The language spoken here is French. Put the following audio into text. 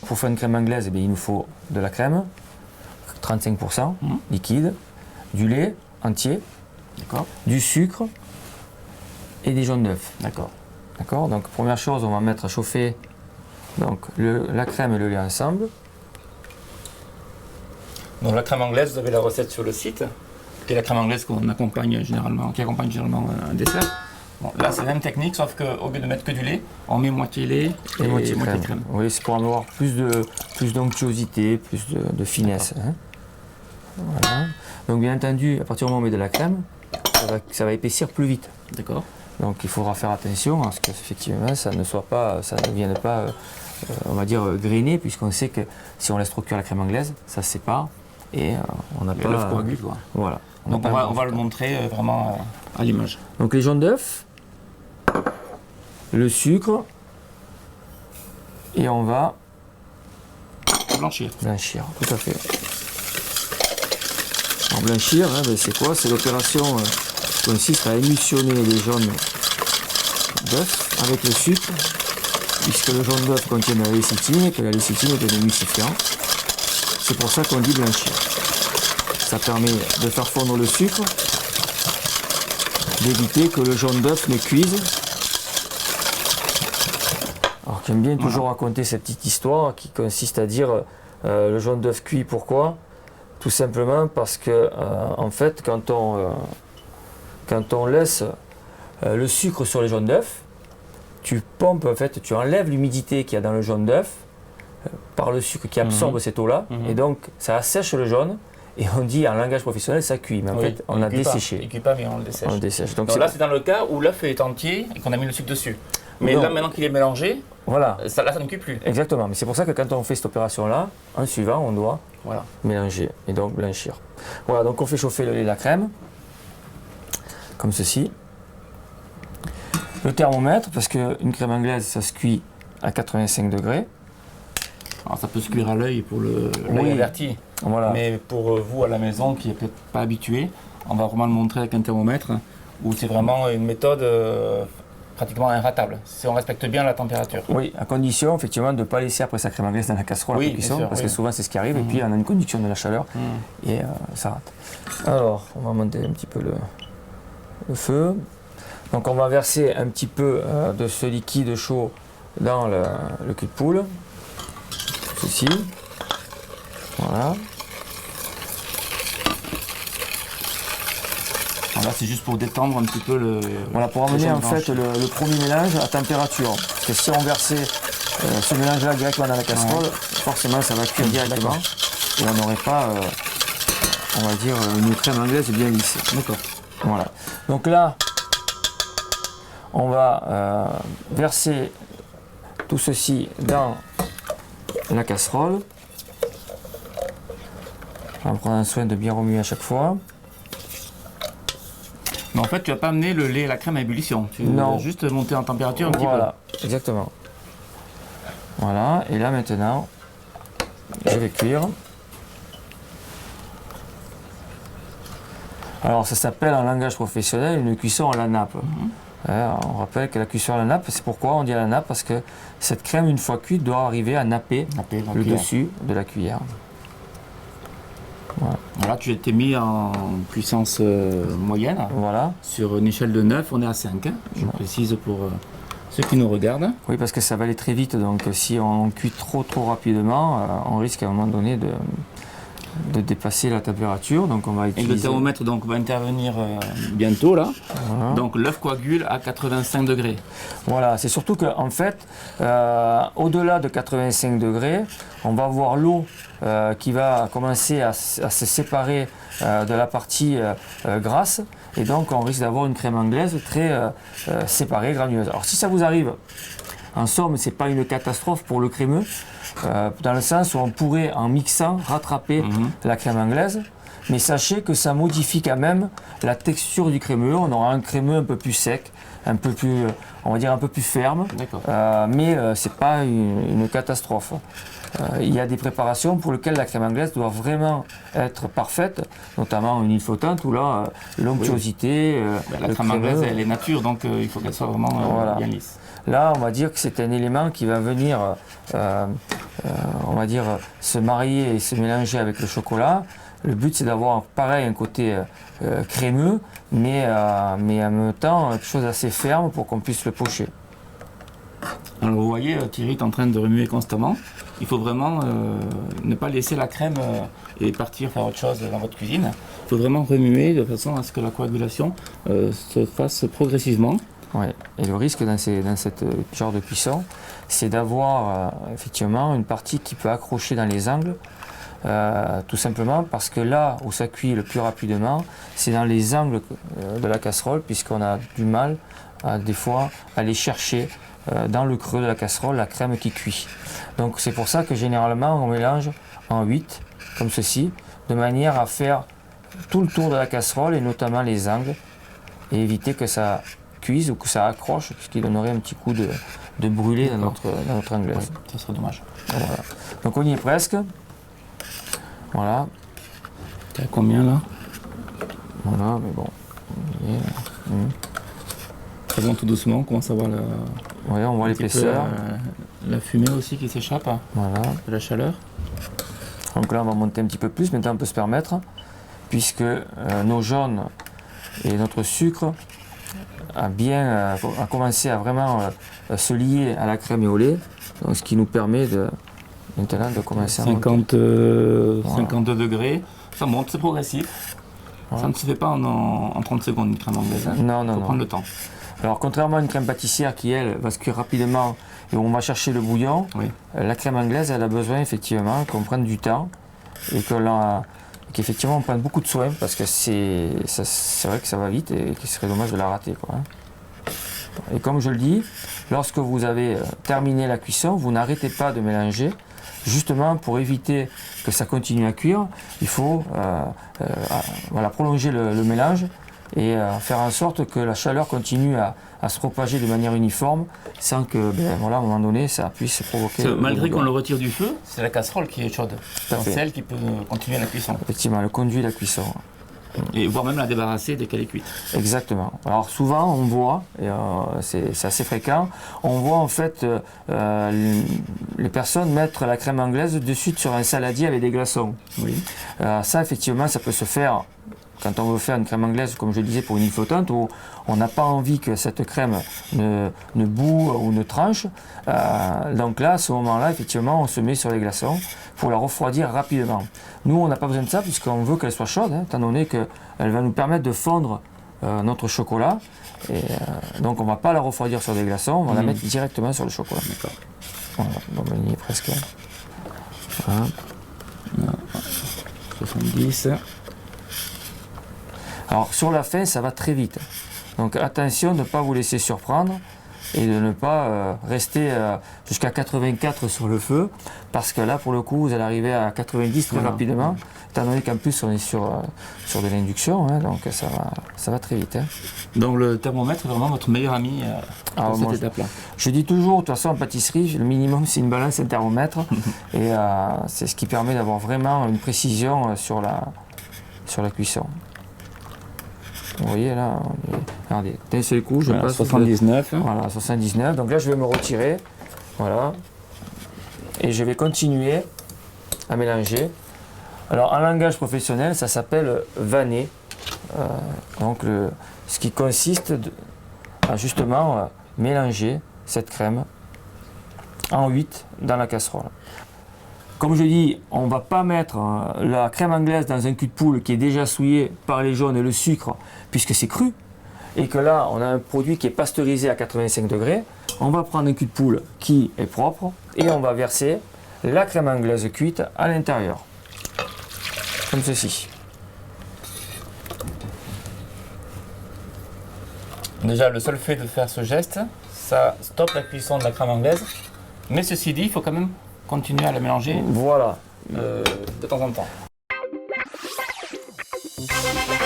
Pour faire une crème anglaise, eh bien, il nous faut de la crème, 35% liquide, du lait entier, du sucre et des jaunes d'œufs. D'accord. Donc première chose, on va mettre à chauffer donc, la crème et le lait ensemble. Donc la crème anglaise, vous avez la recette sur le site. Et la crème anglaise qui accompagne généralement un dessert. Bon, là c'est la même technique, sauf qu'au lieu de mettre que du lait, on met moitié lait et moitié crème. Oui, c'est pour avoir plus d'onctuosité, plus de finesse. Hein. Voilà. Donc bien entendu, à partir du moment où on met de la crème, ça va épaissir plus vite. D'accord. Donc il faudra faire attention à ce qu'effectivement ça ne vienne pas, on va dire, griner, puisqu'on sait que si on laisse trop cuire la crème anglaise, ça se sépare et on n'a pas... l'œuf coagule, quoi. Voilà. Donc on va le montrer vraiment à l'image. Donc les jaunes d'œufs, le sucre, et on va blanchir. Blanchir, tout à fait. Alors blanchir, hein, ben c'est quoi? C'est l'opération qui consiste à émulsionner les jaunes d'œufs avec le sucre, puisque le jaune d'œuf contient de la lécithine et que la lécithine est un émulsifiant. C'est pour ça qu'on dit blanchir. Ça permet de faire fondre le sucre, d'éviter que le jaune d'œuf ne cuise. Alors j'aime bien toujours raconter cette petite histoire qui consiste à dire le jaune d'œuf cuit, pourquoi? Tout simplement parce que en fait quand on laisse le sucre sur les jaunes d'œuf, tu pompes, en fait, tu enlèves l'humidité qu'il y a dans le jaune d'œuf par le sucre qui absorbe cette eau-là, et donc ça assèche le jaune. Et on dit en langage professionnel, ça cuit, mais en fait, on a desséché. Il ne cuit pas, mais on le dessèche. On le dessèche. Donc là, c'est dans le cas où l'œuf est entier et qu'on a mis le sucre dessus. Mais là, maintenant qu'il est mélangé, voilà. Là, ça ne cuit plus. Exactement. Mais c'est pour ça que quand on fait cette opération-là, en suivant, on doit mélanger et donc blanchir. Voilà, donc on fait chauffer le lait et la crème, comme ceci. Le thermomètre, parce qu'une crème anglaise, ça se cuit à 85 degrés. Alors ça peut se cuire à l'œil pour l'œil averti. Voilà. Mais pour vous à la maison qui n'est peut-être pas habitué, on va vraiment le montrer avec un thermomètre où c'est vraiment une méthode pratiquement inratable, si on respecte bien la température. Oui, à condition effectivement de ne pas laisser après sa crème anglaise dans la casserole après cuisson, parce que souvent c'est ce qui arrive, et puis on a une conduction de la chaleur et ça rate. Alors, on va monter un petit peu le feu. Donc on va verser un petit peu de ce liquide chaud dans le cul de poule. Ceci. Voilà. Là, c'est juste pour détendre un petit peu le... Voilà, pour amener en fait le premier mélange à température. Parce que si on versait ce mélange-là directement dans la casserole, forcément ça va cuire directement. Et on n'aurait pas, on va dire, une crème anglaise bien lisse. D'accord. Voilà. Donc là, on va verser tout ceci dans la casserole, en prenant soin de bien remuer à chaque fois. Mais en fait, tu vas pas amener le lait et la crème à ébullition. Tu vas juste monter en température un petit peu. Voilà, exactement. Voilà, et là maintenant, je vais cuire. Alors ça s'appelle en langage professionnel une cuisson à la nappe. On rappelle que la cuisson à la nappe, c'est pourquoi on dit à la nappe, parce que cette crème, une fois cuite, doit arriver à napper le dessus de la cuillère. Voilà, tu t'es mis en puissance moyenne. Voilà. Sur une échelle de 9, on est à 5. Je précise pour ceux qui nous regardent. Oui, parce que ça va aller très vite, donc si on cuit trop rapidement, on risque à un moment donné de dépasser la température. Donc on va utiliser... Et le thermomètre va intervenir bientôt là. Voilà. Donc l'œuf coagule à 85 degrés. Voilà, c'est surtout qu'en fait, au-delà de 85 degrés, on va voir l'eau qui va commencer à se séparer de la partie grasse, et donc on risque d'avoir une crème anglaise très séparée, granuleuse. Alors si ça vous arrive, en somme, c'est pas une catastrophe pour le crémeux, dans le sens où on pourrait, en mixant, rattraper la crème anglaise, mais sachez que ça modifie quand même la texture du crémeux. On aura un crémeux un peu plus sec, un peu plus, on va dire un peu plus ferme, mais c'est pas une catastrophe. Il y a des préparations pour lesquelles la crème anglaise doit vraiment être parfaite, notamment une huile flottante où là, l'onctuosité, la crème anglaise, elle est nature, donc il faut qu'elle soit vraiment bien lisse. Là, on va dire que c'est un élément qui va venir, on va dire, se marier et se mélanger avec le chocolat. Le but, c'est d'avoir pareil un côté crémeux, mais en même temps quelque chose d'assez ferme pour qu'on puisse le pocher. Alors vous voyez, Thierry est en train de remuer constamment. Il faut vraiment ne pas laisser la crème et partir faire autre chose dans votre cuisine. Il faut vraiment remuer de façon à ce que la coagulation se fasse progressivement. Ouais. Et le risque dans ce genre de cuisson, c'est d'avoir effectivement une partie qui peut accrocher dans les angles, tout simplement parce que là où ça cuit le plus rapidement, c'est dans les angles de la casserole, puisqu'on a du mal des fois à aller chercher dans le creux de la casserole la crème qui cuit. Donc c'est pour ça que généralement on mélange en 8, comme ceci, de manière à faire tout le tour de la casserole et notamment les angles, et éviter que ça cuise ou que ça accroche, puisqu'il donnerait un petit coup de brûlé dans notre anglaise. Ouais, ça serait dommage. Voilà. Donc on y est presque. Voilà. T'es à combien là? Voilà, mais bon. On y est. Ça monte tout doucement, on commence à voir on voit l'épaisseur. La fumée aussi qui s'échappe, voilà. De la chaleur. Donc là on va monter un petit peu plus, maintenant on peut se permettre, puisque nos jaunes et notre sucre a commencé à vraiment se lier à la crème et au lait, donc ce qui nous permet maintenant de commencer à monter. 52 degrés, ça monte, c'est progressif. Voilà. Ça ne se fait pas en 30 secondes une crème anglaise. Non, faut prendre le temps. Alors contrairement à une crème pâtissière qui elle va se cuire rapidement et on va chercher le bouillon, la crème anglaise elle a besoin effectivement qu'on prenne du temps et qu'effectivement on prenne beaucoup de soin parce que c'est vrai que ça va vite et qu'il serait dommage de la rater, quoi. Et comme je le dis, lorsque vous avez terminé la cuisson, vous n'arrêtez pas de mélanger. Justement, pour éviter que ça continue à cuire, il faut prolonger le mélange et faire en sorte que la chaleur continue à se propager de manière uniforme sans que, à un moment donné, ça puisse provoquer... Malgré qu'on le retire du feu, c'est la casserole qui est chaude. C'est celle qui peut continuer la cuisson. Effectivement, elle conduit la cuisson. Et voire même la débarrasser dès qu'elle est cuite. Exactement. Alors souvent on voit, et c'est assez fréquent, on voit en fait les personnes mettre la crème anglaise de suite sur un saladier avec des glaçons. Oui. Ça effectivement ça peut se faire quand on veut faire une crème anglaise, comme je le disais, pour une huile flottante, où on n'a pas envie que cette crème ne boue ou ne tranche. Donc là, à ce moment-là, effectivement, on se met sur les glaçons pour la refroidir rapidement. Nous, on n'a pas besoin de ça puisqu'on veut qu'elle soit chaude, étant donné qu'elle va nous permettre de fondre notre chocolat. Et, donc on ne va pas la refroidir sur des glaçons, on va la mettre directement sur le chocolat. D'accord. Voilà, bon, on y est presque. Voilà. 70. Alors sur la fin, ça va très vite. Donc attention de ne pas vous laisser surprendre et de ne pas rester jusqu'à 84 sur le feu, parce que là, pour le coup, vous allez arriver à 90 très rapidement, étant donné qu'en plus, on est sur de l'induction, donc ça va très vite. Donc le thermomètre est vraiment votre meilleur ami pour cette étape-là. Je dis toujours, de toute façon, en pâtisserie, le minimum, c'est une balance, un thermomètre, et c'est ce qui permet d'avoir vraiment une précision sur la cuisson. Vous voyez là, regardez, d'un seul coup, je passe 79. Voilà, 79. Donc là, je vais me retirer. Voilà. Et je vais continuer à mélanger. Alors, en langage professionnel, ça s'appelle vanner. Donc, ce qui consiste à justement mélanger cette crème en 8 dans la casserole. Comme je dis, on ne va pas mettre la crème anglaise dans un cul de poule qui est déjà souillé par les jaunes et le sucre, puisque c'est cru, et que là, on a un produit qui est pasteurisé à 85 degrés. On va prendre un cul de poule qui est propre et on va verser la crème anglaise cuite à l'intérieur, comme ceci. Déjà, le seul fait de faire ce geste, ça stoppe la cuisson de la crème anglaise, mais ceci dit, il faut quand même continuer à la mélanger voilà. de temps en temps. Merci.